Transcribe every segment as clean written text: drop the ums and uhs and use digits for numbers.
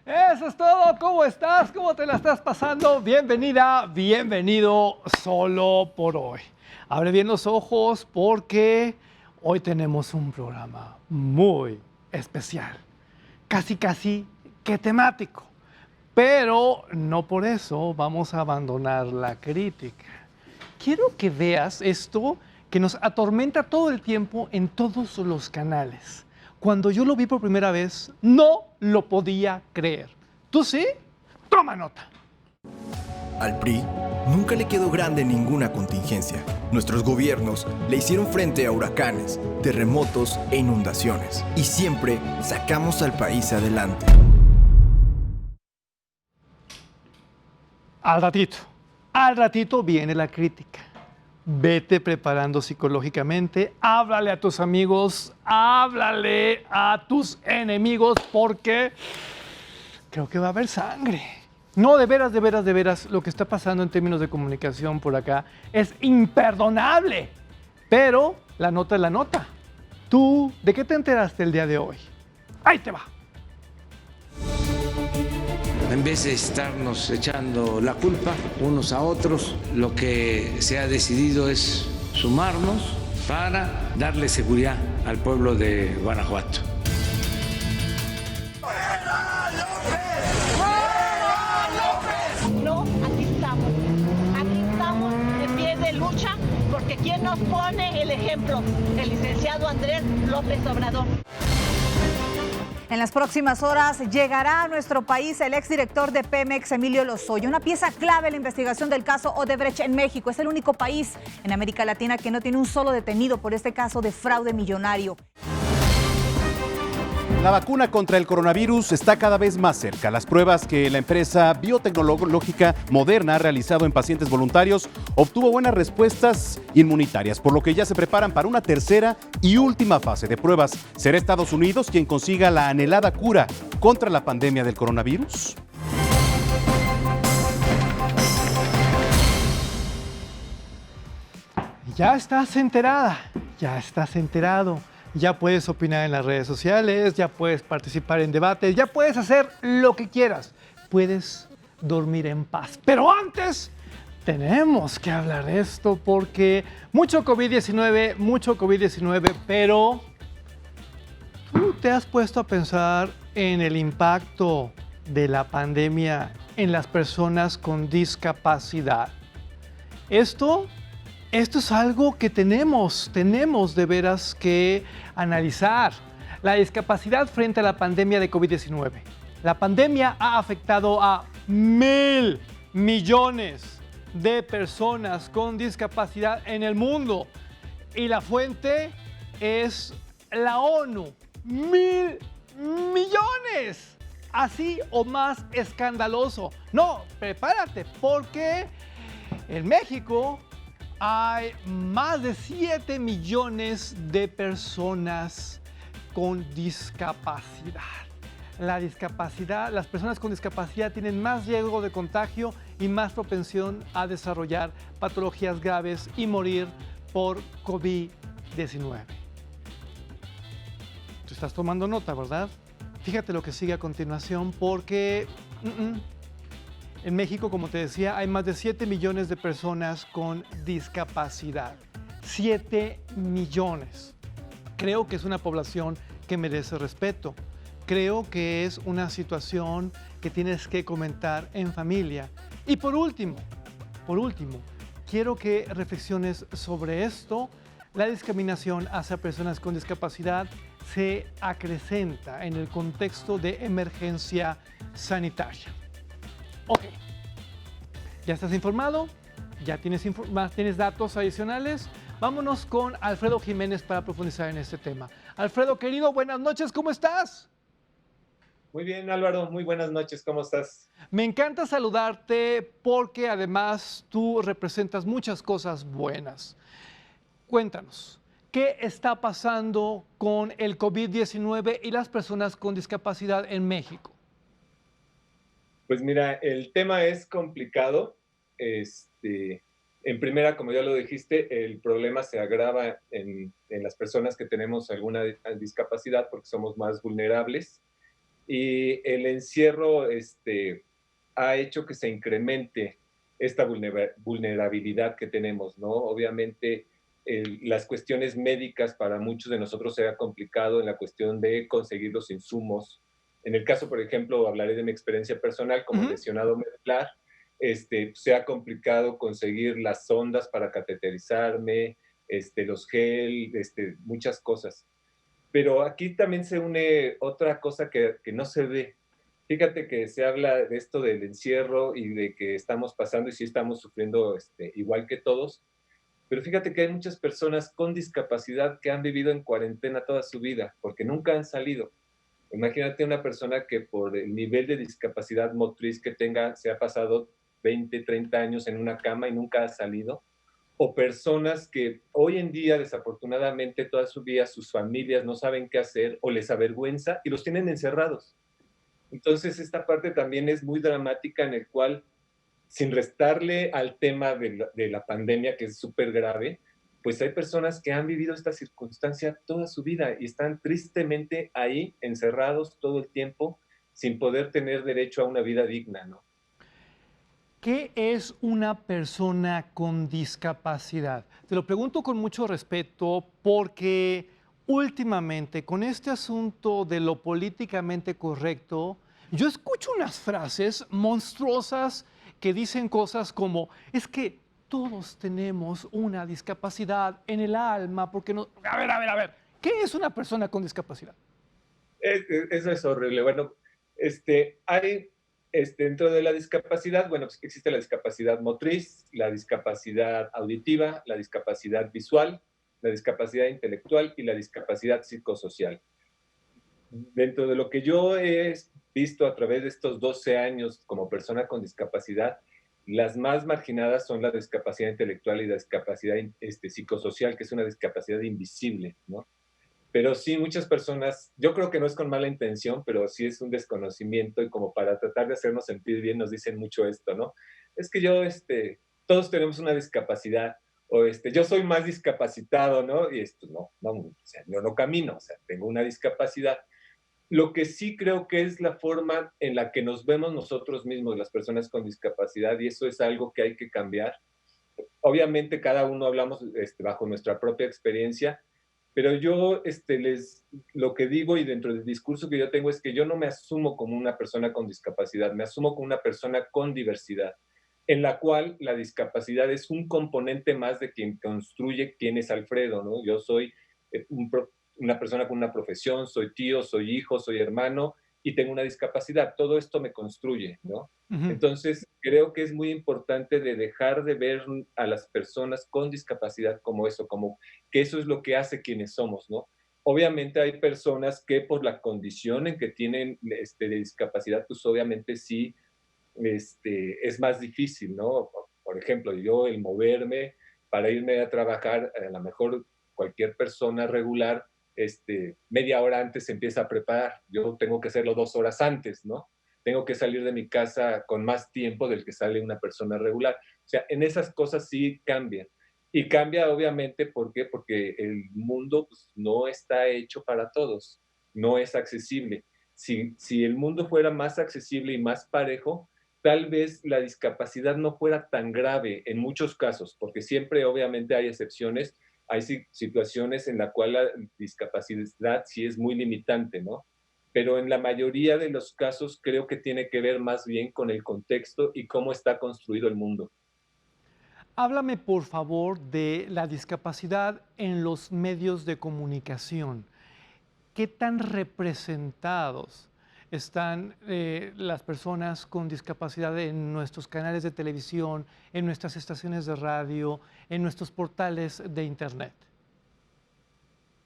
Eso es todo. ¿Cómo estás? ¿Cómo te la estás pasando? Bienvenida, bienvenido solo por hoy. Abre bien los ojos porque hoy tenemos un programa muy especial. Casi que temático. Pero no por eso vamos a abandonar la crítica. Quiero que veas esto que nos atormenta todo el tiempo en todos los canales. Cuando yo lo vi por primera vez, no lo podía creer. ¿Tú sí? Toma nota. Al PRI nunca le quedó grande ninguna contingencia. Nuestros gobiernos le hicieron frente a huracanes, terremotos e inundaciones. Y siempre sacamos al país adelante. Al ratito viene la crítica. Vete preparando psicológicamente, háblale a tus amigos, háblale a tus enemigos, porque creo que va a haber sangre. No, de veras, lo que está pasando en términos de comunicación por acá es imperdonable. Pero la nota es la nota. ¿Tú de qué te enteraste el día de hoy? Ahí te va. En vez de estarnos echando la culpa unos a otros, lo que se ha decidido es sumarnos para darle seguridad al pueblo de Guanajuato. No, aquí estamos de pie de lucha, porque ¿quién nos pone el ejemplo? El licenciado Andrés López Obrador. En las próximas horas llegará a nuestro país el exdirector de Pemex, Emilio Lozoya, una pieza clave en la investigación del caso Odebrecht en México. Es el único país en América Latina que no tiene un solo detenido por este caso de fraude millonario. La vacuna contra el coronavirus está cada vez más cerca. Las pruebas que la empresa biotecnológica Moderna ha realizado en pacientes voluntarios obtuvo buenas respuestas inmunitarias, por lo que ya se preparan para una tercera y última fase de pruebas. ¿Será Estados Unidos quien consiga la anhelada cura contra la pandemia del coronavirus? Ya estás enterada, ya estás enterado. Ya puedes opinar en las redes sociales, ya puedes participar en debates, ya puedes hacer lo que quieras. Puedes dormir en paz. Pero antes, tenemos que hablar de esto porque mucho COVID-19, pero ¿tú te has puesto a pensar en el impacto de la pandemia en las personas con discapacidad? Esto es algo que tenemos de veras que analizar. La discapacidad frente a la pandemia de COVID-19. La pandemia ha afectado a 1,000 millones de personas con discapacidad en el mundo. Y la fuente es la ONU. 1,000 millones. Así o más escandaloso. No, prepárate, porque en México hay más de 7 millones de personas con discapacidad. Las personas con discapacidad tienen más riesgo de contagio y más propensión a desarrollar patologías graves y morir por COVID-19. Tú estás tomando nota, ¿verdad? Fíjate lo que sigue a continuación porque en México, como te decía, hay más de 7 millones de personas con discapacidad. 7 millones. Creo que es una población que merece respeto. Creo que es una situación que tienes que comentar en familia. Y por último, quiero que reflexiones sobre esto. La discriminación hacia personas con discapacidad se acrecenta en el contexto de emergencia sanitaria. Ok, ya estás informado, ya tienes datos adicionales. Vámonos con Alfredo Jiménez para profundizar en este tema. Alfredo, querido, buenas noches, ¿cómo estás? Muy bien, Álvaro, muy buenas noches, ¿cómo estás? Me encanta saludarte porque además tú representas muchas cosas buenas. Cuéntanos, ¿qué está pasando con el COVID-19 y las personas con discapacidad en México? Pues mira, el tema es complicado. En primera, como ya lo dijiste, el problema se agrava en las personas que tenemos alguna discapacidad porque somos más vulnerables. y el encierro ha hecho que se incremente esta vulnerabilidad que tenemos, ¿no? Obviamente, las cuestiones médicas para muchos de nosotros se ha complicado en la cuestión de conseguir los insumos. En el caso, por ejemplo, hablaré de mi experiencia personal como lesionado medular, se ha complicado conseguir las sondas para cateterizarme, los gel, muchas cosas. Pero aquí también se une otra cosa que no se ve. Fíjate que se habla de esto del encierro y de que estamos pasando y sí estamos sufriendo igual que todos, pero fíjate que hay muchas personas con discapacidad que han vivido en cuarentena toda su vida porque nunca han salido. Imagínate una persona que por el nivel de discapacidad motriz que tenga se ha pasado 20, 30 años en una cama y nunca ha salido, o personas que hoy en día, desafortunadamente, toda su vida sus familias no saben qué hacer o les avergüenza y los tienen encerrados. Entonces, esta parte también es muy dramática en el cual, sin restarle al tema de la pandemia, que es súper grave, pues hay personas que han vivido esta circunstancia toda su vida y están tristemente ahí, encerrados todo el tiempo, sin poder tener derecho a una vida digna, ¿no? ¿Qué es una persona con discapacidad? Te lo pregunto con mucho respeto porque últimamente con este asunto de lo políticamente correcto, yo escucho unas frases monstruosas que dicen cosas como, es que todos tenemos una discapacidad en el alma, porque no... A ver, ¿qué es una persona con discapacidad? Eso es horrible. Bueno, hay dentro de la discapacidad, bueno, pues existe la discapacidad motriz, la discapacidad auditiva, la discapacidad visual, la discapacidad intelectual y la discapacidad psicosocial. Dentro de lo que yo he visto a través de estos 12 años como persona con discapacidad, las más marginadas son la discapacidad intelectual y la discapacidad psicosocial, que es una discapacidad invisible, ¿no? Pero sí, muchas personas, yo creo que no es con mala intención, pero sí es un desconocimiento y como para tratar de hacernos sentir bien nos dicen mucho esto, ¿no? Es que yo, todos tenemos una discapacidad o yo soy más discapacitado, ¿no? Y esto, no, o sea, yo no camino, o sea, tengo una discapacidad. Lo que sí creo que es la forma en la que nos vemos nosotros mismos, las personas con discapacidad, y eso es algo que hay que cambiar. Obviamente cada uno hablamos bajo nuestra propia experiencia, pero yo lo que digo y dentro del discurso que yo tengo es que yo no me asumo como una persona con discapacidad, me asumo como una persona con diversidad, en la cual la discapacidad es un componente más de quien construye quién es Alfredo, ¿no? Yo soy una persona con una profesión, soy tío, soy hijo, soy hermano y tengo una discapacidad. Todo esto me construye, ¿no? Ujú. Entonces, creo que es muy importante de dejar de ver a las personas con discapacidad como eso, como que eso es lo que hace quienes somos, ¿no? Obviamente hay personas que por la condición en que tienen de discapacidad, pues obviamente sí es más difícil, ¿no? Por ejemplo, yo el moverme para irme a trabajar, a lo mejor cualquier persona regular, media hora antes se empieza a preparar. Yo tengo que hacerlo 2 horas antes, ¿no? Tengo que salir de mi casa con más tiempo del que sale una persona regular. O sea, en esas cosas sí cambian. Y cambia obviamente, ¿por qué? Porque el mundo pues, no está hecho para todos, no es accesible. Si el mundo fuera más accesible y más parejo, tal vez la discapacidad no fuera tan grave en muchos casos, porque siempre obviamente hay excepciones, hay situaciones en la cual la discapacidad sí es muy limitante, ¿no? Pero en la mayoría de los casos creo que tiene que ver más bien con el contexto y cómo está construido el mundo. Háblame, por favor, de la discapacidad en los medios de comunicación. ¿Qué tan representados están las personas con discapacidad en nuestros canales de televisión, en nuestras estaciones de radio, en nuestros portales de Internet?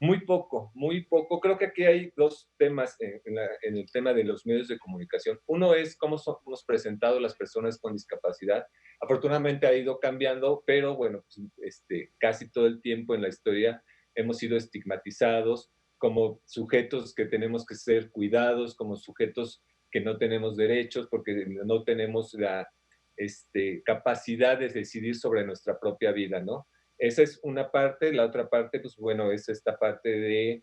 Muy poco, muy poco. Creo que aquí hay dos temas en el tema de los medios de comunicación. Uno es cómo somos presentados las personas con discapacidad. Afortunadamente ha ido cambiando, pero bueno, pues, casi todo el tiempo en la historia hemos sido estigmatizados como sujetos que tenemos que ser cuidados, como sujetos que no tenemos derechos porque no tenemos la capacidad de decidir sobre nuestra propia vida, ¿no? Esa es una parte, la otra parte, pues bueno, es esta parte de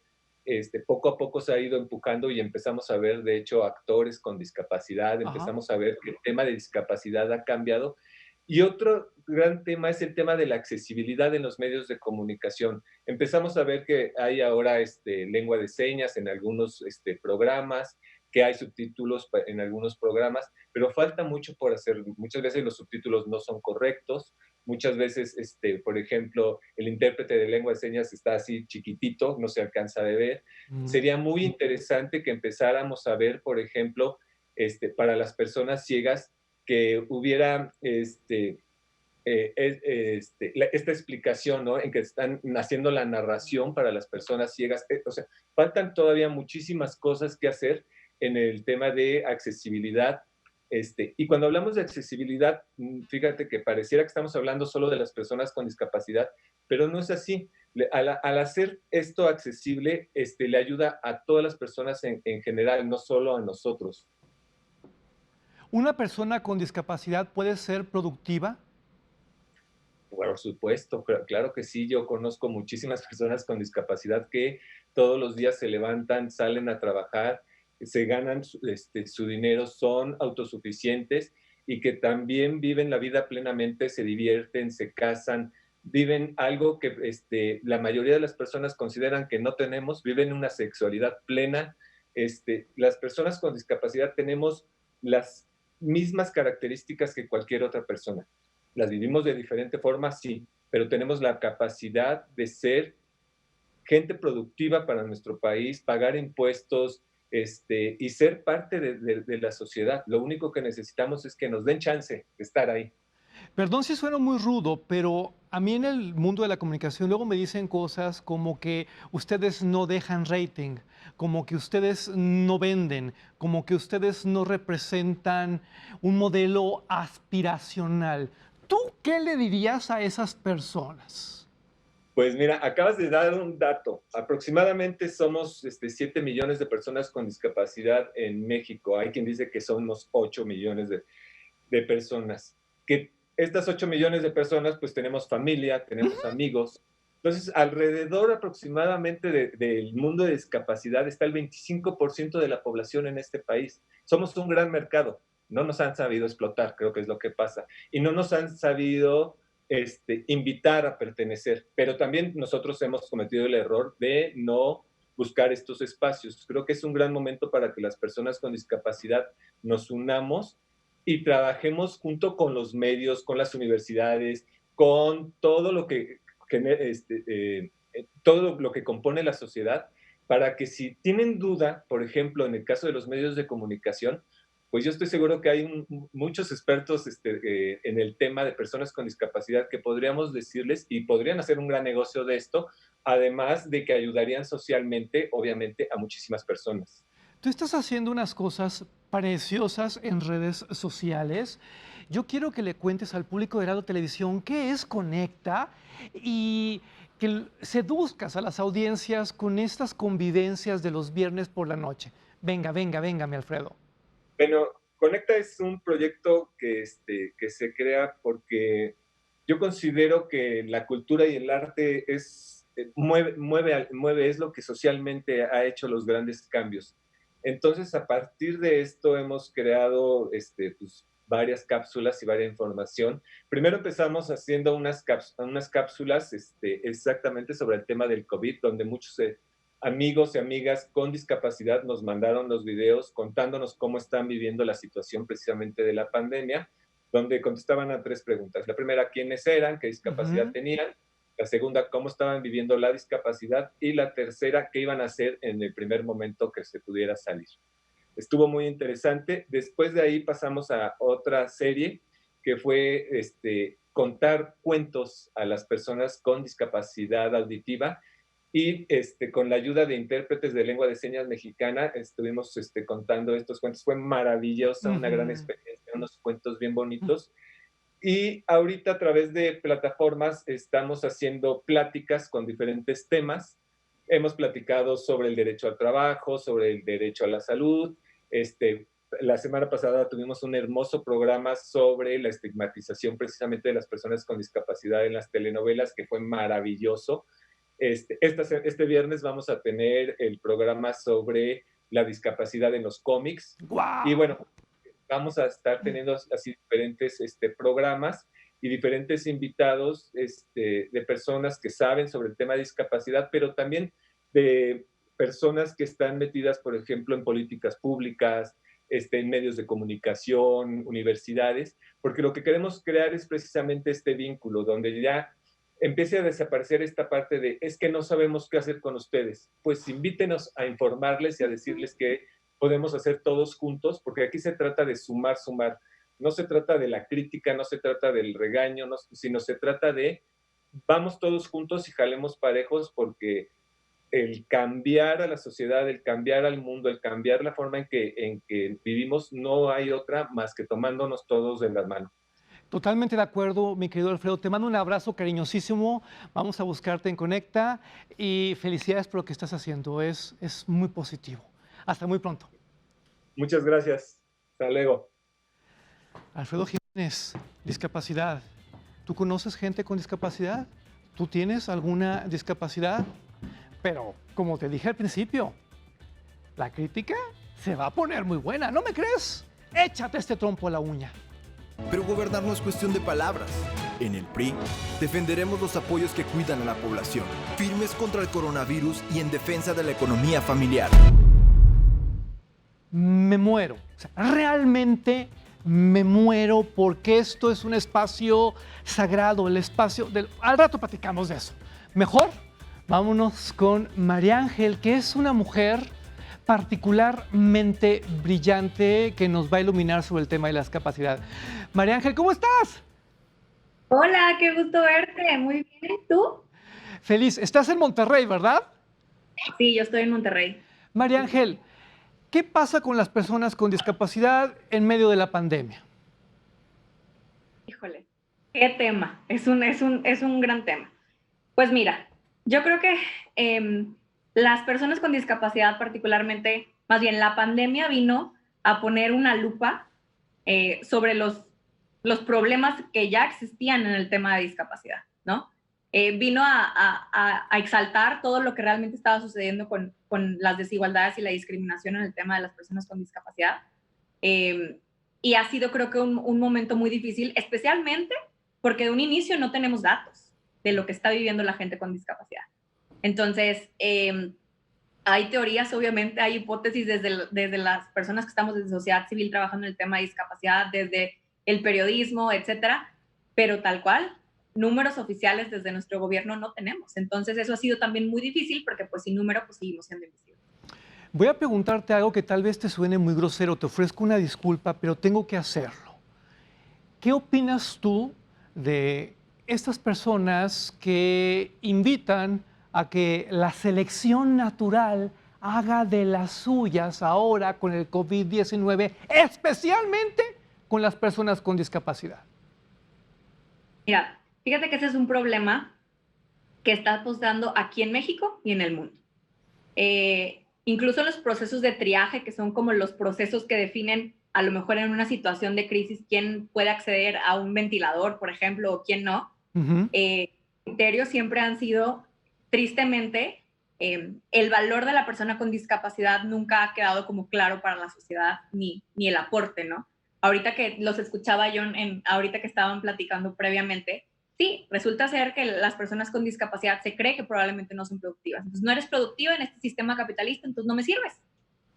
poco a poco se ha ido empujando y empezamos a ver, de hecho, actores con discapacidad, Ajá. empezamos a ver que el tema de discapacidad ha cambiado. Y otro gran tema es el tema de la accesibilidad en los medios de comunicación. Empezamos a ver que hay ahora lengua de señas en algunos programas, que hay subtítulos en algunos programas, pero falta mucho por hacer. Muchas veces los subtítulos no son correctos, muchas veces, por ejemplo, el intérprete de lengua de señas está así chiquitito, no se alcanza a ver. Sería muy interesante que empezáramos a ver, por ejemplo, para las personas ciegas, que hubiera esta explicación, ¿no? En que están haciendo la narración para las personas ciegas. O sea, faltan todavía muchísimas cosas que hacer en el tema de accesibilidad. Y cuando hablamos de accesibilidad, fíjate que pareciera que estamos hablando solo de las personas con discapacidad, pero no es así. Al hacer esto accesible, le ayuda a todas las personas en general, no solo a nosotros. ¿Una persona con discapacidad puede ser productiva? Por supuesto, claro que sí. Yo conozco muchísimas personas con discapacidad que todos los días se levantan, salen a trabajar, se ganan su dinero, son autosuficientes y que también viven la vida plenamente, se divierten, se casan, viven algo que la mayoría de las personas consideran que no tenemos, viven una sexualidad plena. Las personas con discapacidad tenemos las mismas características que cualquier otra persona. Las vivimos de diferente forma, sí, pero tenemos la capacidad de ser gente productiva para nuestro país, pagar impuestos, y ser parte de la sociedad. Lo único que necesitamos es que nos den chance de estar ahí. Perdón si sueno muy rudo, pero a mí en el mundo de la comunicación luego me dicen cosas como que ustedes no dejan rating, como que ustedes no venden, como que ustedes no representan un modelo aspiracional. ¿Tú qué le dirías a esas personas? Pues mira, acabas de dar un dato. Aproximadamente somos 7 millones de personas con discapacidad en México. Hay quien dice que somos 8 millones de personas. Que estas 8 millones de personas, pues tenemos familia, tenemos amigos. Entonces, alrededor aproximadamente del mundo de discapacidad está el 25% de la población en este país. Somos un gran mercado. No nos han sabido explotar, creo que es lo que pasa. Y no nos han sabido invitar a pertenecer. Pero también nosotros hemos cometido el error de no buscar estos espacios. Creo que es un gran momento para que las personas con discapacidad nos unamos y trabajemos junto con los medios, con las universidades, con todo lo que todo lo que compone la sociedad, para que si tienen duda, por ejemplo, en el caso de los medios de comunicación, pues yo estoy seguro que hay muchos expertos en el tema de personas con discapacidad que podríamos decirles y podrían hacer un gran negocio de esto, además de que ayudarían socialmente, obviamente, a muchísimas personas. Tú estás haciendo unas cosas preciosas en redes sociales. Yo quiero que le cuentes al público de Heraldo Televisión qué es Conecta y que seduzcas a las audiencias con estas convivencias de los viernes por la noche. Venga, venga, venga, mi Alfredo. Bueno, Conecta es un proyecto que se crea porque yo considero que la cultura y el arte mueve, es lo que socialmente ha hecho los grandes cambios. Entonces, a partir de esto hemos creado pues, varias cápsulas y varias información. Primero empezamos haciendo unas cápsulas exactamente sobre el tema del COVID, donde muchos amigos y amigas con discapacidad nos mandaron los videos contándonos cómo están viviendo la situación precisamente de la pandemia, donde contestaban a 3 preguntas. La primera, ¿quiénes eran? ¿Qué discapacidad tenían? La segunda, cómo estaban viviendo la discapacidad, y la tercera, qué iban a hacer en el primer momento que se pudiera salir. Estuvo muy interesante. Después de ahí pasamos a otra serie que fue contar cuentos a las personas con discapacidad auditiva, y con la ayuda de intérpretes de lengua de señas mexicana estuvimos contando estos cuentos. Fue maravillosa, una gran experiencia, unos cuentos bien bonitos. Y ahorita a través de plataformas estamos haciendo pláticas con diferentes temas. Hemos platicado sobre el derecho al trabajo, sobre el derecho a la salud. La semana pasada tuvimos un hermoso programa sobre la estigmatización precisamente de las personas con discapacidad en las telenovelas, que fue maravilloso. Este viernes vamos a tener el programa sobre la discapacidad en los cómics. ¡Guau! Y bueno, vamos a estar teniendo así diferentes programas y diferentes invitados de personas que saben sobre el tema de discapacidad, pero también de personas que están metidas, por ejemplo, en políticas públicas, en medios de comunicación, universidades, porque lo que queremos crear es precisamente este vínculo, donde ya empiece a desaparecer esta parte de es que no sabemos qué hacer con ustedes. Pues invítenos a informarles y a decirles que podemos hacer todos juntos, porque aquí se trata de sumar. No se trata de la crítica, no se trata del regaño, sino se trata de vamos todos juntos y jalemos parejos, porque el cambiar a la sociedad, el cambiar al mundo, el cambiar la forma en que vivimos, no hay otra más que tomándonos todos de las manos. Totalmente de acuerdo, mi querido Alfredo. Te mando un abrazo cariñosísimo. Vamos a buscarte en Conecta y felicidades por lo que estás haciendo. Es muy positivo. Hasta muy pronto. Muchas gracias. Hasta luego. Alfredo Jiménez, discapacidad. ¿Tú conoces gente con discapacidad? ¿Tú tienes alguna discapacidad? Pero, como te dije al principio, la crítica se va a poner muy buena. ¿No me crees? Échate este trompo a la uña. Pero gobernar no es cuestión de palabras. En el PRI defenderemos los apoyos que cuidan a la población, firmes contra el coronavirus y en defensa de la economía familiar. Me muero. O sea, realmente me muero porque esto es un espacio sagrado, el espacio del... Al rato platicamos de eso. Mejor, vámonos con María Ángel, que es una mujer particularmente brillante que nos va a iluminar sobre el tema de la discapacidad. María Ángel, ¿cómo estás? Hola, qué gusto verte. Muy bien, ¿y tú? Feliz. Estás en Monterrey, ¿verdad? Sí, yo estoy en Monterrey. María Ángel, ¿qué pasa con las personas con discapacidad en medio de la pandemia? Híjole, qué tema. Es un gran tema. Pues mira, yo creo que las personas con discapacidad particularmente, más bien la pandemia vino a poner una lupa sobre los problemas que ya existían en el tema de discapacidad, ¿no? Vino a exaltar todo lo que realmente estaba sucediendo con las desigualdades y la discriminación en el tema de las personas con discapacidad. Y ha sido, creo que, un momento muy difícil, especialmente porque de un inicio no tenemos datos de lo que está viviendo la gente con discapacidad. Entonces, hay teorías, obviamente, hay hipótesis desde las personas que estamos desde sociedad civil trabajando en el tema de discapacidad, desde el periodismo, etcétera, pero tal cual, números oficiales desde nuestro gobierno no tenemos. Entonces, eso ha sido también muy difícil porque, pues, sin número, pues, seguimos siendo invisibles. Voy a preguntarte algo que tal vez te suene muy grosero, te ofrezco una disculpa, pero tengo que hacerlo. ¿Qué opinas tú de estas personas que invitan a que la selección natural haga de las suyas ahora con el COVID-19, especialmente con las personas con discapacidad? Mira, fíjate que ese es un problema que está dando aquí en México y en el mundo. Incluso los procesos de triaje, que son como los procesos que definen a lo mejor en una situación de crisis quién puede acceder a un ventilador, por ejemplo, o quién no, criterios siempre han sido, tristemente, el valor de la persona con discapacidad nunca ha quedado como claro para la sociedad, ni el aporte, ¿no? Ahorita que los escuchaba yo, ahorita que estaban platicando previamente, sí, resulta ser que las personas con discapacidad se cree que probablemente no son productivas. Entonces, no eres productiva en este sistema capitalista, entonces no me sirves.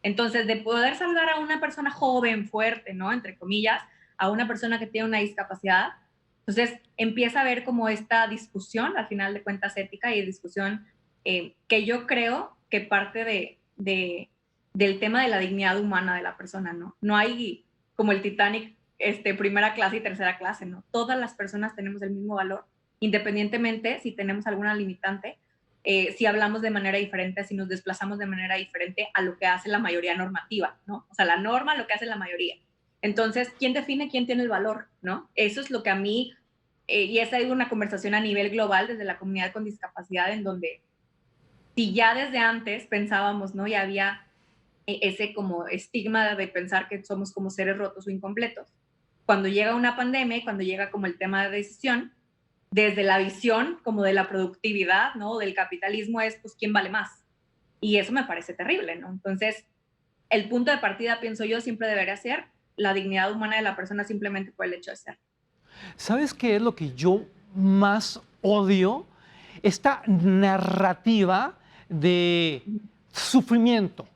Entonces, de poder salvar a una persona joven, fuerte, ¿no? Entre comillas, a una persona que tiene una discapacidad, entonces empieza a haber como esta discusión, al final de cuentas ética y discusión que yo creo que parte del tema de la dignidad humana de la persona, ¿no? No hay como el Titanic, primera clase y tercera clase, ¿no? Todas las personas tenemos el mismo valor, independientemente si tenemos alguna limitante, si hablamos de manera diferente, si nos desplazamos de manera diferente a lo que hace la mayoría normativa, ¿no? O sea, la norma, lo que hace la mayoría. Entonces, ¿quién define quién tiene el valor, no? Eso es lo que a mí, y esa es una conversación a nivel global desde la comunidad con discapacidad, en donde si ya desde antes pensábamos, ¿no? Ya había ese como estigma de pensar que somos como seres rotos o incompletos. Cuando llega una pandemia y cuando llega como el tema de decisión, desde la visión como de la productividad, ¿no? Del capitalismo es, pues, ¿quién vale más? Y eso me parece terrible, ¿no? Entonces, el punto de partida, pienso yo, siempre debería ser la dignidad humana de la persona simplemente por el hecho de ser. ¿Sabes qué es lo que yo más odio? Esta narrativa de sufrimiento.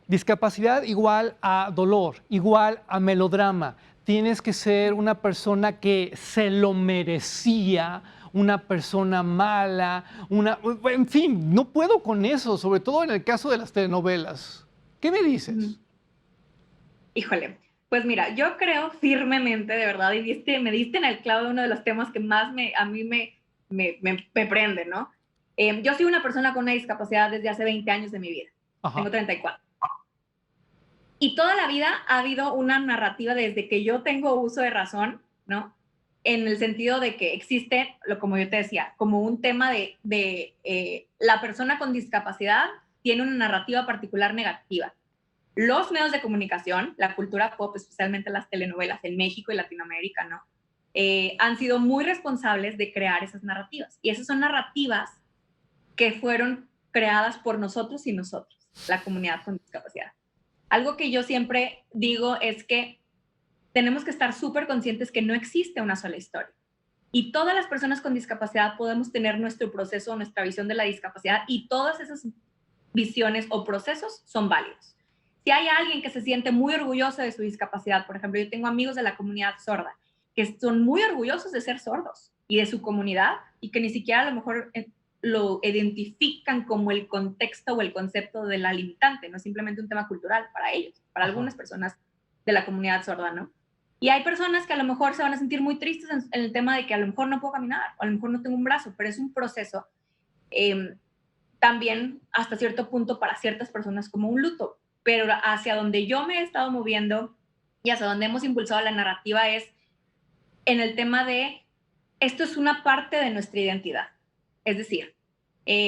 Discapacidad igual a dolor, igual a melodrama. Tienes que ser una persona que se lo merecía, una persona mala, en fin, no puedo con eso, sobre todo en el caso de las telenovelas. ¿Qué me dices? Híjole, pues mira, yo creo firmemente, de verdad, y me diste en el clavo de uno de los temas que más a mí me prende, ¿no? Yo soy una persona con una discapacidad desde hace 20 años de mi vida. Ajá. Tengo 34. Y toda la vida ha habido una narrativa desde que yo tengo uso de razón, ¿no? En el sentido de que existe, como yo te decía, como un tema de la persona con discapacidad tiene una narrativa particular negativa. Los medios de comunicación, la cultura pop, especialmente las telenovelas en México y Latinoamérica, ¿no? Han sido muy responsables de crear esas narrativas. Y esas son narrativas que fueron creadas por nosotros y nosotros, la comunidad con discapacidad. Algo que yo siempre digo es que tenemos que estar súper conscientes que no existe una sola historia. Y todas las personas con discapacidad podemos tener nuestro proceso, nuestra visión de la discapacidad, y todas esas visiones o procesos son válidos. Si hay alguien que se siente muy orgulloso de su discapacidad, por ejemplo, yo tengo amigos de la comunidad sorda que son muy orgullosos de ser sordos y de su comunidad, y que ni siquiera a lo mejor lo identifican como el contexto o el concepto de la limitante, no es simplemente un tema cultural para ellos, para algunas personas de la comunidad sorda, ¿no? Y hay personas que a lo mejor se van a sentir muy tristes en el tema de que a lo mejor no puedo caminar, o a lo mejor no tengo un brazo, pero es un proceso también hasta cierto punto para ciertas personas como un luto. Pero hacia donde yo me he estado moviendo y hacia donde hemos impulsado la narrativa es en el tema de esto es una parte de nuestra identidad. Es decir,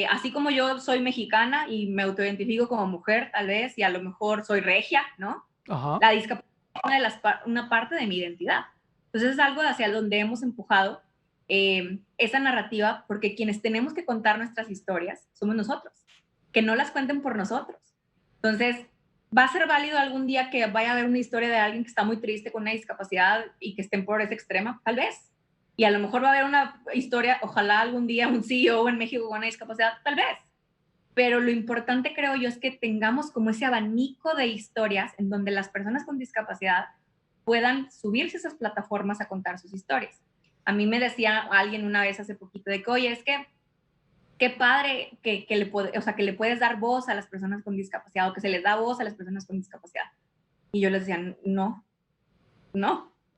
así como yo soy mexicana y me autoidentifico como mujer, tal vez, y a lo mejor soy regia, ¿no? Ajá. La discapacidad es una parte de mi identidad. Entonces es algo hacia donde hemos empujado esa narrativa, porque quienes tenemos que contar nuestras historias somos nosotros, que no las cuenten por nosotros. Entonces, ¿va a ser válido algún día que vaya a haber una historia de alguien que está muy triste con una discapacidad y que esté en pobreza extrema? Tal vez. Y a lo mejor va a haber una historia, ojalá algún día un CEO en México con una discapacidad, tal vez. Pero lo importante, creo yo, es que tengamos como ese abanico de historias en donde las personas con discapacidad puedan subirse a esas plataformas a contar sus historias. A mí me decía alguien una vez hace poquito de que, oye, es que qué padre que le puedes dar voz a las personas con discapacidad, o que se les da voz a las personas con discapacidad. Y yo les decía, no.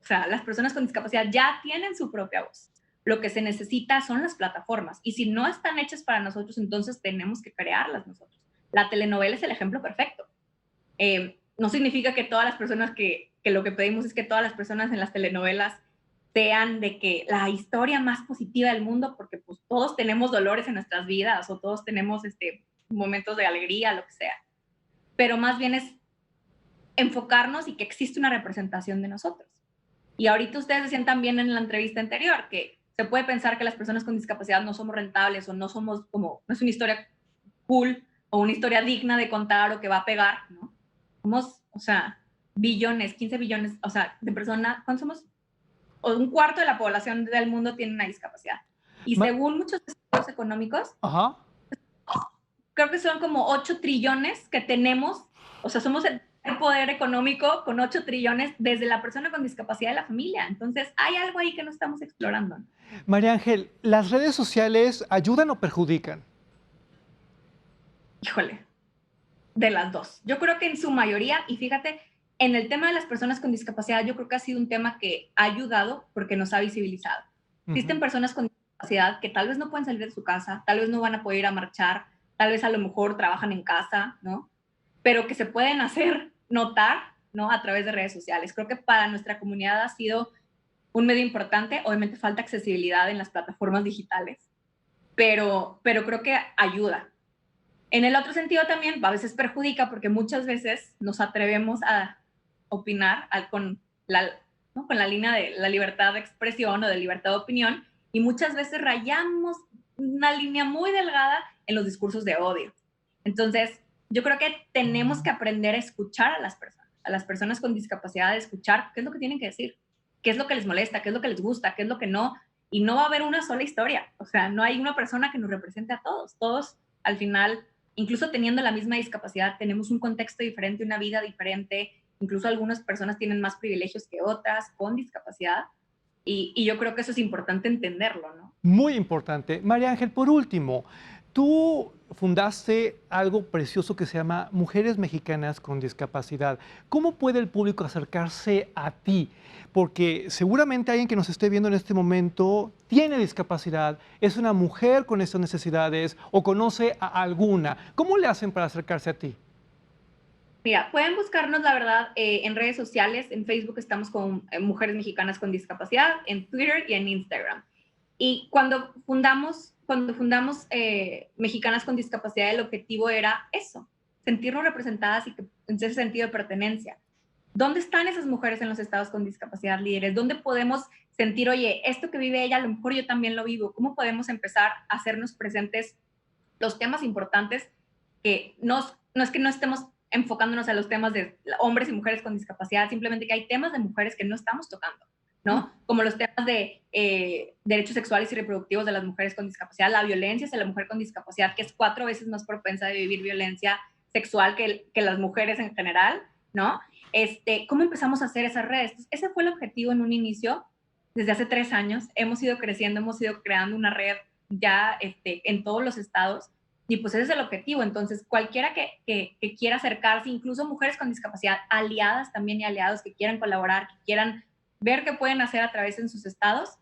O sea, las personas con discapacidad ya tienen su propia voz. Lo que se necesita son las plataformas. Y si no están hechas para nosotros, entonces tenemos que crearlas nosotros. La telenovela es el ejemplo perfecto. No significa que todas las personas que lo que pedimos es que todas las personas en las telenovelas sean de que la historia más positiva del mundo, porque pues todos tenemos dolores en nuestras vidas o todos tenemos momentos de alegría, lo que sea. Pero más bien es enfocarnos y que existe una representación de nosotros. Y ahorita ustedes decían también en la entrevista anterior que se puede pensar que las personas con discapacidad no somos rentables o no somos como, no es una historia cool o una historia digna de contar o que va a pegar, ¿no? Somos, o sea, billones, 15 billones, o sea, de personas, ¿cuántos somos? O un cuarto de la población del mundo tiene una discapacidad. Y según muchos estudios económicos, creo que son como 8 trillones que tenemos, o sea, somos el poder económico con 8 trillones desde la persona con discapacidad de la familia. Entonces, hay algo ahí que no estamos explorando. María Ángel, ¿las redes sociales ayudan o perjudican? Híjole, de las dos. Yo creo que en su mayoría, y fíjate, en el tema de las personas con discapacidad, yo creo que ha sido un tema que ha ayudado porque nos ha visibilizado. Existen personas con discapacidad que tal vez no pueden salir de su casa, tal vez no van a poder ir a marchar, tal vez a lo mejor trabajan en casa, ¿no? Pero que se pueden hacer notar, ¿no? A través de redes sociales. Creo que para nuestra comunidad ha sido un medio importante. Obviamente falta accesibilidad en las plataformas digitales, pero creo que ayuda. En el otro sentido también a veces perjudica porque muchas veces nos atrevemos a opinar con la línea de la libertad de expresión o de libertad de opinión y muchas veces rayamos una línea muy delgada en los discursos de odio. Entonces, yo creo que tenemos que aprender a escuchar a las personas con discapacidad, a escuchar qué es lo que tienen que decir, qué es lo que les molesta, qué es lo que les gusta, qué es lo que no, y no va a haber una sola historia, o sea, no hay una persona que nos represente a todos al final, incluso teniendo la misma discapacidad, tenemos un contexto diferente, una vida diferente, incluso algunas personas tienen más privilegios que otras con discapacidad, y yo creo que eso es importante entenderlo, ¿no? Muy importante. María Ángel, por último, tú fundaste algo precioso que se llama Mujeres Mexicanas con Discapacidad. ¿Cómo puede el público acercarse a ti? Porque seguramente alguien que nos esté viendo en este momento tiene discapacidad, es una mujer con estas necesidades o conoce a alguna. ¿Cómo le hacen para acercarse a ti? Mira, pueden buscarnos, la verdad, en redes sociales. En Facebook estamos con Mujeres Mexicanas con Discapacidad, en Twitter y en Instagram. Y cuando fundamos Mexicanas con Discapacidad, el objetivo era eso, sentirnos representadas y en ese sentido de pertenencia. ¿Dónde están esas mujeres en los estados con discapacidad líderes? ¿Dónde podemos sentir, oye, esto que vive ella, a lo mejor yo también lo vivo? ¿Cómo podemos empezar a hacernos presentes los temas importantes que no es que no estemos enfocándonos a los temas de hombres y mujeres con discapacidad, simplemente que hay temas de mujeres que no estamos tocando, ¿no? Como los temas de derechos sexuales y reproductivos de las mujeres con discapacidad, la violencia hacia la mujer con discapacidad, que es 4 veces más propensa de vivir violencia sexual que las mujeres en general, ¿no? ¿Cómo empezamos a hacer esas redes? Entonces, ese fue el objetivo en un inicio. Desde hace 3 años hemos ido creciendo, hemos ido creando una red ya en todos los estados, y pues ese es el objetivo. Entonces, cualquiera que quiera acercarse, incluso mujeres con discapacidad, aliadas también y aliados que quieran colaborar, que quieran ver qué pueden hacer a través en sus estados,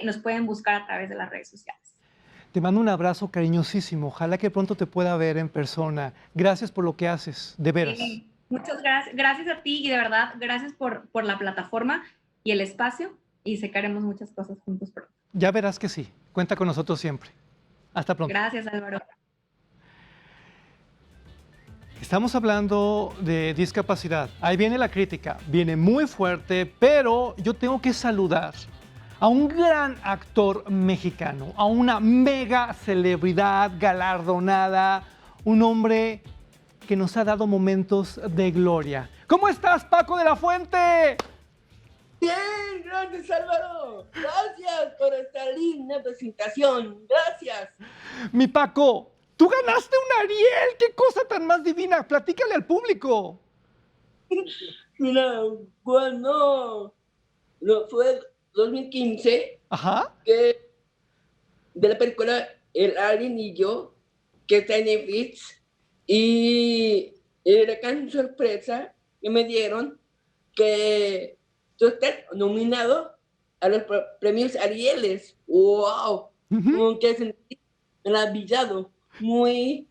nos pueden buscar a través de las redes sociales. Te mando un abrazo cariñosísimo. Ojalá que pronto te pueda ver en persona. Gracias por lo que haces, de veras. Sí, muchas gracias. Gracias a ti y de verdad, gracias por la plataforma y el espacio, y sé que haremos muchas cosas juntos pronto. Ya verás que sí. Cuenta con nosotros siempre. Hasta pronto. Gracias, Álvaro. Estamos hablando de discapacidad. Ahí viene la crítica, viene muy fuerte, pero yo tengo que saludar a un gran actor mexicano, a una mega celebridad galardonada, un hombre que nos ha dado momentos de gloria. ¿Cómo estás, Paco de la Fuente? Bien, gracias Álvaro. Gracias por esta linda presentación. Gracias. Mi Paco, tú ganaste un Ariel. ¡Qué cosa tan más divina! Platícale al público. Mira, cuando fue 2015, Ajá. que de la película El Alien y yo, que está en Netflix, y la gran sorpresa que me dieron que tú estás nominado a los premios Arieles. ¡Wow! Como que sentí maravillado, muy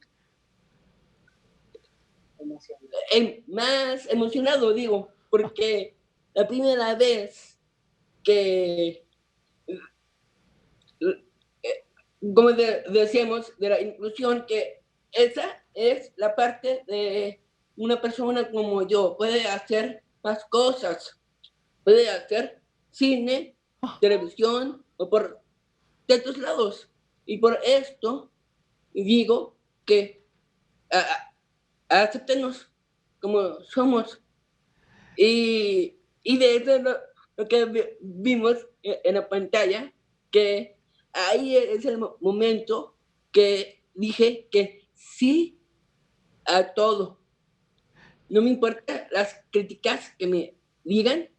más emocionado, digo, porque la primera vez que, como decíamos, de la inclusión, que esa es la parte de una persona como yo, puede hacer más cosas, puede hacer cine, televisión o por ciertos lados. Y por esto digo que acéptenos como somos. Y de eso lo que vimos en la pantalla, que ahí es el momento que dije que sí a todo. No me importan las críticas que me digan,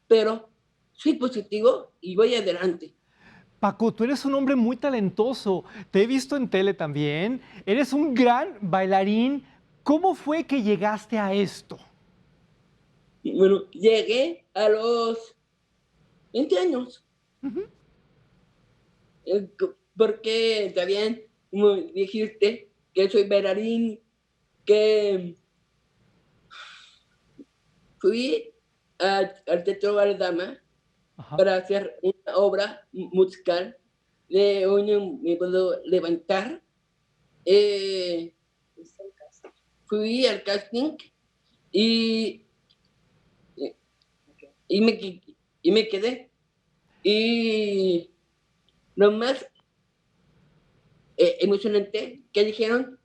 pero soy positivo y voy adelante. Paco, tú eres un hombre muy talentoso. Te he visto en tele también. Eres un gran bailarín. ¿Cómo fue que llegaste a esto? Bueno, llegué a los 20 años. Porque también, como dijiste, que soy bailarín, que fui al Teatro Bardama para hacer una obra musical de Hoy No Me Puedo Levantar. Fui al casting y me quedé. Y lo más emocionante que dijeron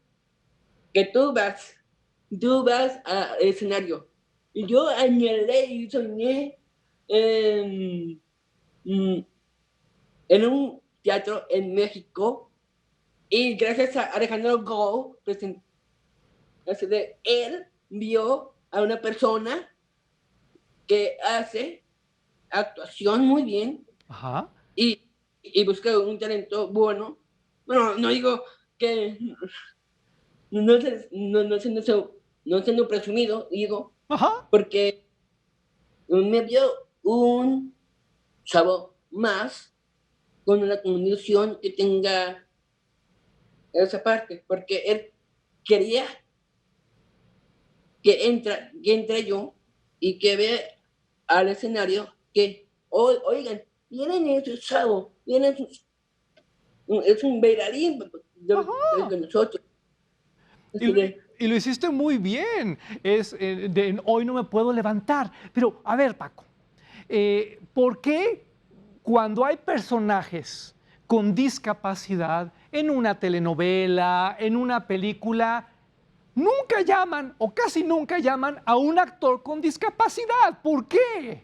que tú vas al escenario. Y yo añoré y soñé en un teatro en México, y gracias a Alejandro Gou, él vio a una persona que hace actuación muy bien. Ajá. Y busca un talento bueno. Bueno, no digo que no siendo presumido, digo, Ajá. porque me vio un chavo más con una condición que tenga esa parte, porque él quería que entre yo y que vea al escenario que, oigan, vienen esos chavos, es un bailarín de nosotros. Y lo hiciste muy bien. Hoy no me puedo levantar. Pero, a ver, Paco, ¿por qué cuando hay personajes con discapacidad en una telenovela, en una película, nunca llaman o casi nunca llaman a un actor con discapacidad? ¿Por qué?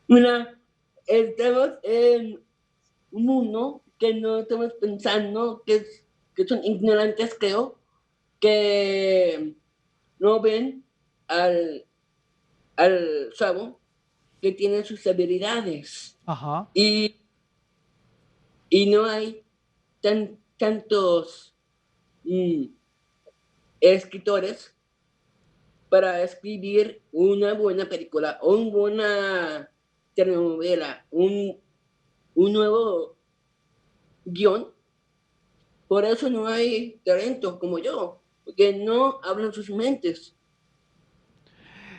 Mira, estamos en un mundo que no estamos pensando, que son ignorantes, creo, que no ven al chavo que tiene sus habilidades. Ajá. Y no hay tantos escritores para escribir una buena película o una buena telenovela, un nuevo guión. Por eso no hay talento como yo, porque no hablan sus mentes.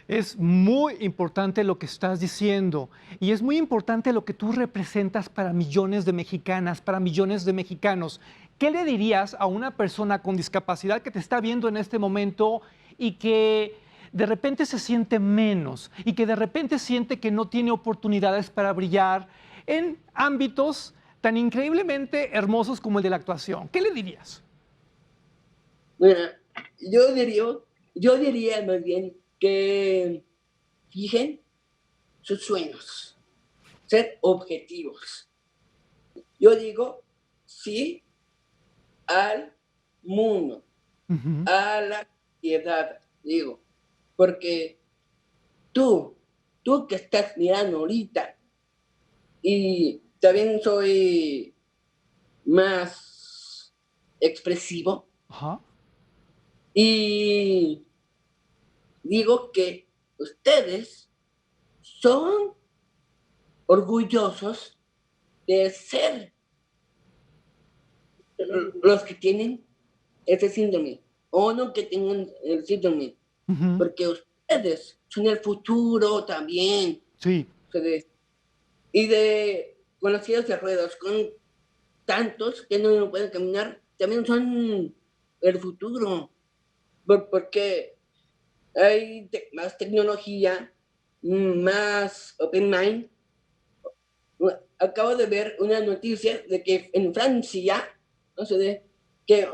Es muy importante lo que estás diciendo y es muy importante lo que tú representas para millones de mexicanas, para millones de mexicanos. ¿Qué le dirías a una persona con discapacidad que te está viendo en este momento y que de repente se siente menos y que de repente siente que no tiene oportunidades para brillar en ámbitos tan increíblemente hermosos como el de la actuación? ¿Qué le dirías? Bueno, yo diría más bien que fijen sus sueños, ser objetivos. Yo digo sí al mundo, a la sociedad, digo, porque tú que estás mirando ahorita, y también soy más expresivo. Ajá. Y digo que ustedes son orgullosos de ser los que tienen ese síndrome, o no que tengan el síndrome, porque ustedes son el futuro también. Sí. Y con las sillas de ruedas, con tantos que no pueden caminar, también son el futuro, porque hay más tecnología, más open mind. Acabo de ver una noticia de que en Francia, que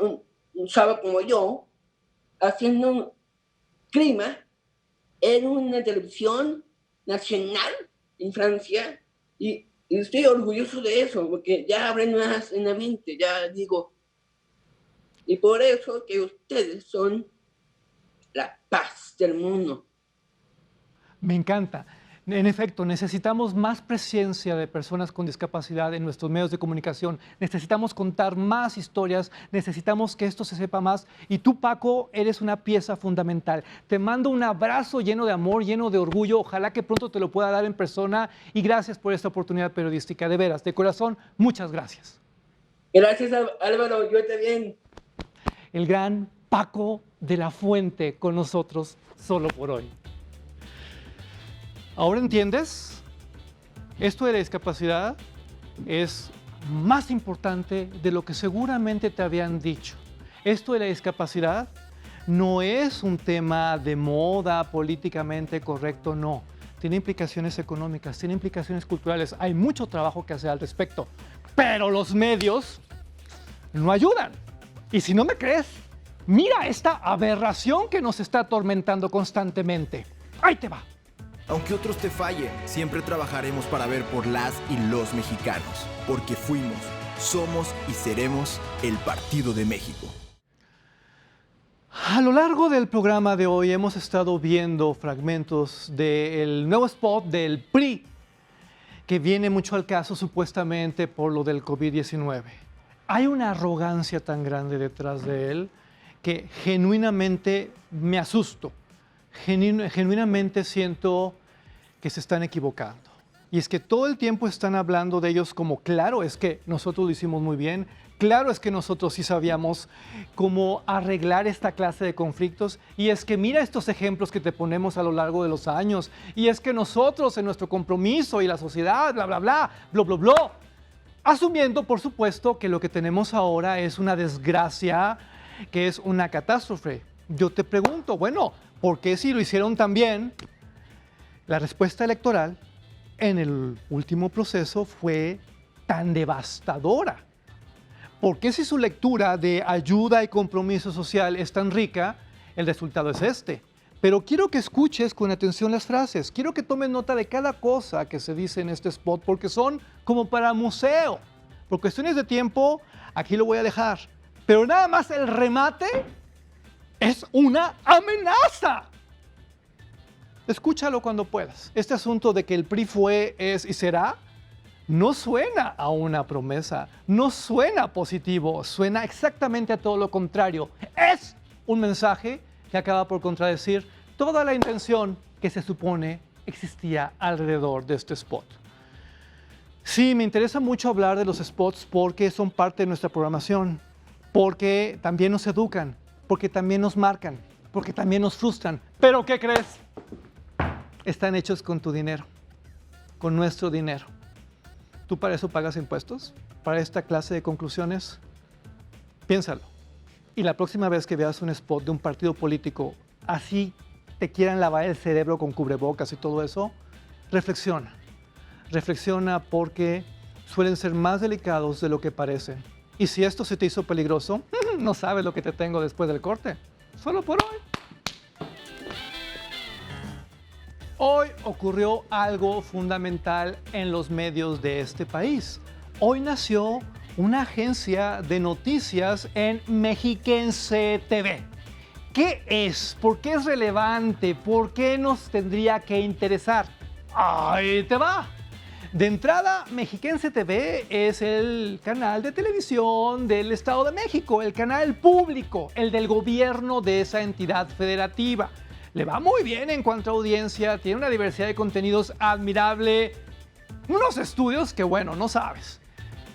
un chavo como yo, haciendo un clima en una televisión nacional en Francia, y estoy orgulloso de eso, porque ya abren más en la mente, ya digo. Y por eso que ustedes son la paz del mundo. Me encanta. En efecto, necesitamos más presencia de personas con discapacidad en nuestros medios de comunicación. Necesitamos contar más historias, necesitamos que esto se sepa más. Y tú, Paco, eres una pieza fundamental. Te mando un abrazo lleno de amor, lleno de orgullo. Ojalá que pronto te lo pueda dar en persona. Y gracias por esta oportunidad periodística. De veras, de corazón, muchas gracias. Gracias, Álvaro. Yo también. El gran Paco de la Fuente con nosotros solo por hoy. ¿Ahora entiendes? Esto de la discapacidad es más importante de lo que seguramente te habían dicho. Esto de la discapacidad no es un tema de moda políticamente correcto, no. Tiene implicaciones económicas, tiene implicaciones culturales. Hay mucho trabajo que hacer al respecto. pero los medios no ayudan. Y si no me crees, mira esta aberración que nos está atormentando constantemente. Ahí te va. Aunque otros te fallen, siempre trabajaremos para ver por las y los mexicanos, porque fuimos, somos y seremos el Partido de México. A lo largo del programa de hoy hemos estado viendo fragmentos del nuevo spot del PRI, que viene mucho al caso supuestamente por lo del COVID-19. Hay una arrogancia tan grande detrás de él que genuinamente me asusto. Genuinamente siento que se están equivocando. Y es que todo el tiempo están hablando de ellos como, claro, es que nosotros lo hicimos muy bien, claro, es que nosotros sí sabíamos cómo arreglar esta clase de conflictos, y es que mira estos ejemplos que te ponemos a lo largo de los años, y es que nosotros en nuestro compromiso y la sociedad, bla, bla, bla, bla, bla, bla, asumiendo, por supuesto, que lo que tenemos ahora es una desgracia, que es una catástrofe. Yo te pregunto, bueno, ¿por qué si lo hicieron tan bien? La respuesta electoral en el último proceso fue tan devastadora. ¿Por qué si su lectura de ayuda y compromiso social es tan rica, el resultado es este? Pero quiero que escuches con atención las frases, quiero que tomes nota de cada cosa que se dice en este spot, porque son como para museo. Por cuestiones de tiempo, aquí lo voy a dejar. Pero nada más el remate es una amenaza. Escúchalo cuando puedas. Este asunto de que el PRI fue, es y será, no suena a una promesa, no suena positivo, suena exactamente a todo lo contrario. Es un mensaje que acaba por contradecir toda la intención que se supone existía alrededor de este spot. Sí, me interesa mucho hablar de los spots porque son parte de nuestra programación, porque también nos educan, porque también nos marcan, porque también nos frustran. ¿Pero qué crees? Están hechos con tu dinero, con nuestro dinero. ¿Tú para eso pagas impuestos? ¿Para esta clase de conclusiones? Piénsalo. Y la próxima vez que veas un spot de un partido político, así te quieran lavar el cerebro con cubrebocas y todo eso, reflexiona. Reflexiona porque suelen ser más delicados de lo que parecen. Y si esto se te hizo peligroso, no sabes lo que te tengo después del corte. Solo por hoy. Hoy ocurrió algo fundamental en los medios de este país. Hoy nació una agencia de noticias en Mexiquense TV. ¿Qué es? ¿Por qué es relevante? ¿Por qué nos tendría que interesar? ¡Ahí te va! De entrada, Mexiquense TV es el canal de televisión del Estado de México, el canal público, el del gobierno de esa entidad federativa. Le va muy bien en cuanto a audiencia, tiene una diversidad de contenidos admirable, unos estudios que, bueno, no sabes.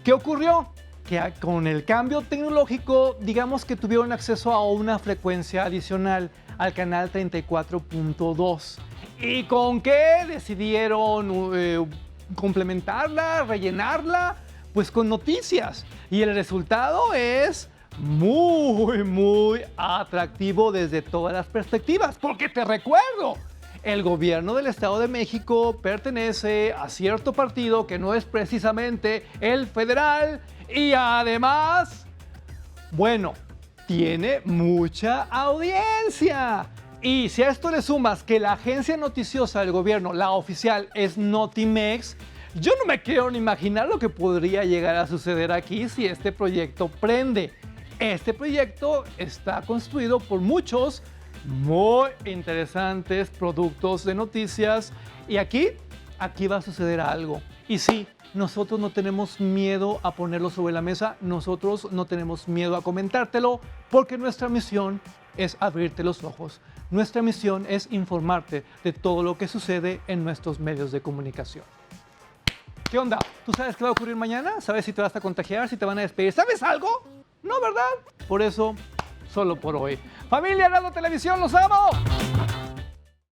¿Qué ocurrió? Que con el cambio tecnológico, digamos que tuvieron acceso a una frecuencia adicional al canal 34.2. ¿Y con qué decidieron complementarla, rellenarla? Pues con noticias. Y el resultado es muy atractivo desde todas las perspectivas, porque te recuerdo, el gobierno del Estado de México pertenece a cierto partido que no es precisamente el federal y además, bueno, tiene mucha audiencia. Y si a esto le sumas que la agencia noticiosa del gobierno, la oficial, es Notimex, yo no me quiero ni imaginar lo que podría llegar a suceder aquí si este proyecto prende. Este proyecto está construido por muchos muy interesantes productos de noticias y aquí va a suceder algo. Y sí, nosotros no tenemos miedo a ponerlo sobre la mesa, nosotros no tenemos miedo a comentártelo porque nuestra misión es abrirte los ojos. Nuestra misión es informarte de todo lo que sucede en nuestros medios de comunicación. ¿Qué onda? ¿Tú sabes qué va a ocurrir mañana? ¿Sabes si te vas a contagiar, si te van a despedir? ¿Sabes algo? No, ¿verdad? Por eso, solo por hoy. Familia Heraldo Televisión, ¡los amo!